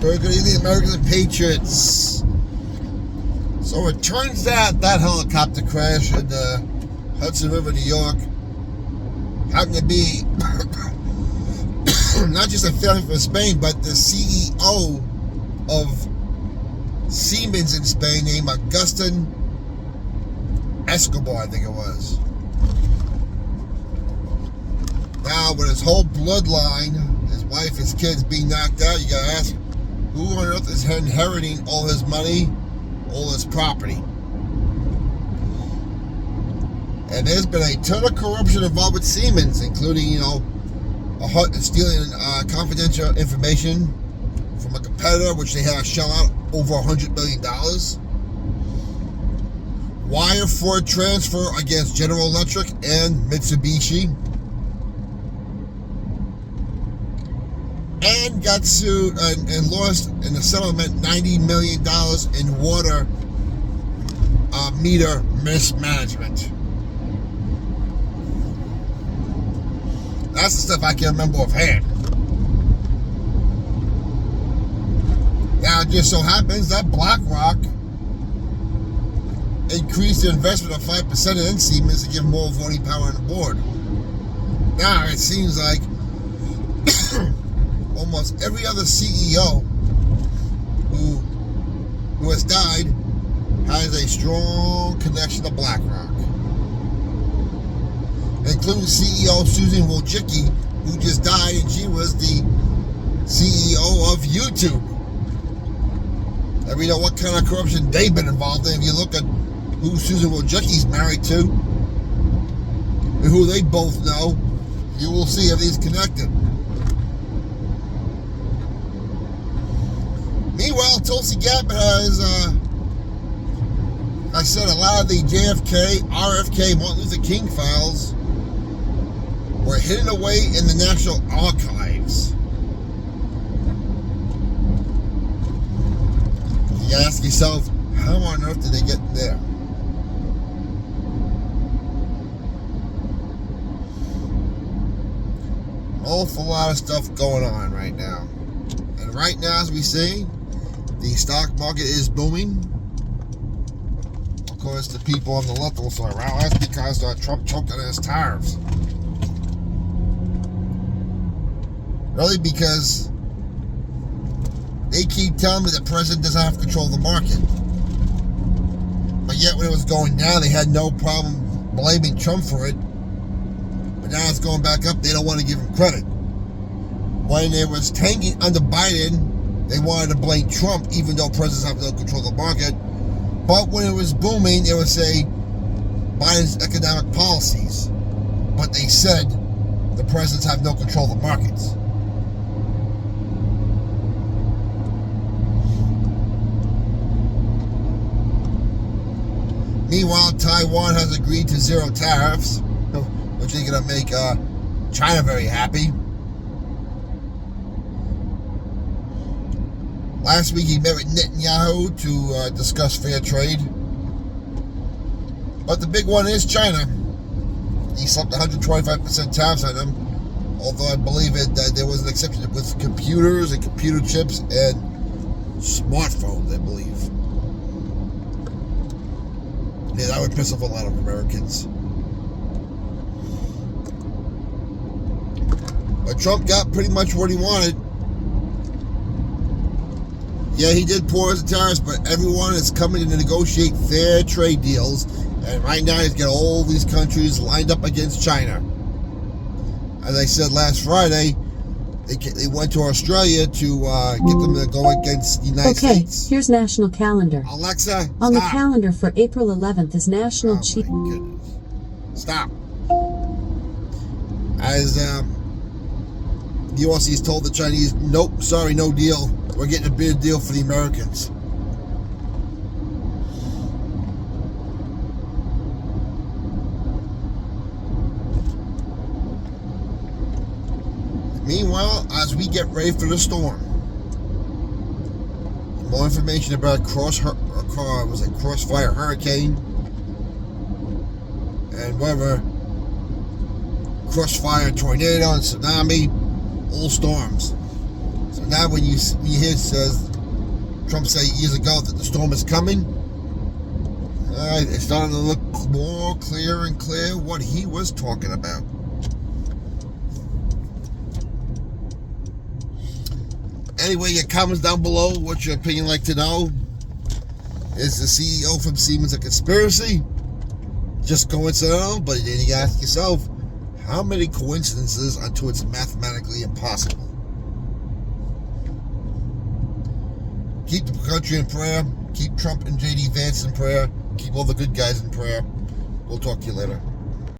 Very good evening, Americans and Patriots. So it turns out that helicopter crash in the Hudson River, New York, happened to be not just a failure from Spain, but the CEO of Siemens in Spain, named Agustin Escobar, I think it was. Now, with his whole bloodline, his wife, his kids being knocked out, you gotta ask, who on earth is inheriting all his money, all his property? And there's been a ton of corruption involved with Siemens, including, stealing confidential information from a competitor, which they had to shell out over $100 million. Wire fraud transfer against General Electric and Mitsubishi. And got sued and lost in the settlement $90 million in water meter mismanagement. That's the stuff I can remember offhand. Now, it just so happens that Blackrock increased their investment of 5% in Siemens to give more voting power on the board. Now, it seems like almost every other CEO who has died has a strong connection to Blackrock, including CEO Susan Wojcicki, who just died, and she was the CEO of YouTube. And we know what kind of corruption they've been involved in. If you look at who Susan Wojcicki's married to and who they both know, you will see everything's connected. Meanwhile, Tulsi Gabbard has, I said, a lot of the JFK, RFK, Martin Luther King files were hidden away in the National Archives. You ask yourself, how on earth did they get there? An awful lot of stuff going on right now. And right now, as we see, the stock market is booming. Of course, the people on the left will say, well, that's because Trump choked on his tariffs. Really, because they keep telling me the president doesn't have control of the market. But yet, when it was going down, they had no problem blaming Trump for it. But now it's going back up, they don't want to give him credit. When it was tanking under Biden, they wanted to blame Trump, even though presidents have no control of the market. But when it was booming, they would say Biden's economic policies. But they said the presidents have no control of the markets. Meanwhile, Taiwan has agreed to zero tariffs, which is going to make China very happy. Last week he met with Netanyahu to discuss fair trade. But the big one is China. He slapped 125% tariffs on them. Although I believe there was an exception with computers and computer chips and smartphones, I believe. Yeah, that would piss off a lot of Americans. But Trump got pretty much what he wanted. Yeah, he did pause the tariffs, but everyone is coming to negotiate fair trade deals. And right now, he's got all these countries lined up against China. As I said last Friday, they went to Australia to get them to go against the United States. Okay, here's national calendar. Alexa, On the stop. calendar for April 11th is National Oh my goodness. Stop. As the Aussies told the Chinese, nope, sorry, no deal. We're getting a big deal for the Americans. Meanwhile, as we get ready for the storm, more information about Crossfire Hurricane and whether Crossfire Tornado and Tsunami, all storms. So now when you hear Trump say years ago that the storm is coming, it's starting to look more clear and clear what he was talking about. Anyway, your comments down below. What's your opinion like to know? Is the CEO from Siemens a conspiracy? Just coincidental? But then you ask yourself, how many coincidences until it's mathematically impossible? Keep the country in prayer. Keep Trump and J.D. Vance in prayer. Keep all the good guys in prayer. We'll talk to you later.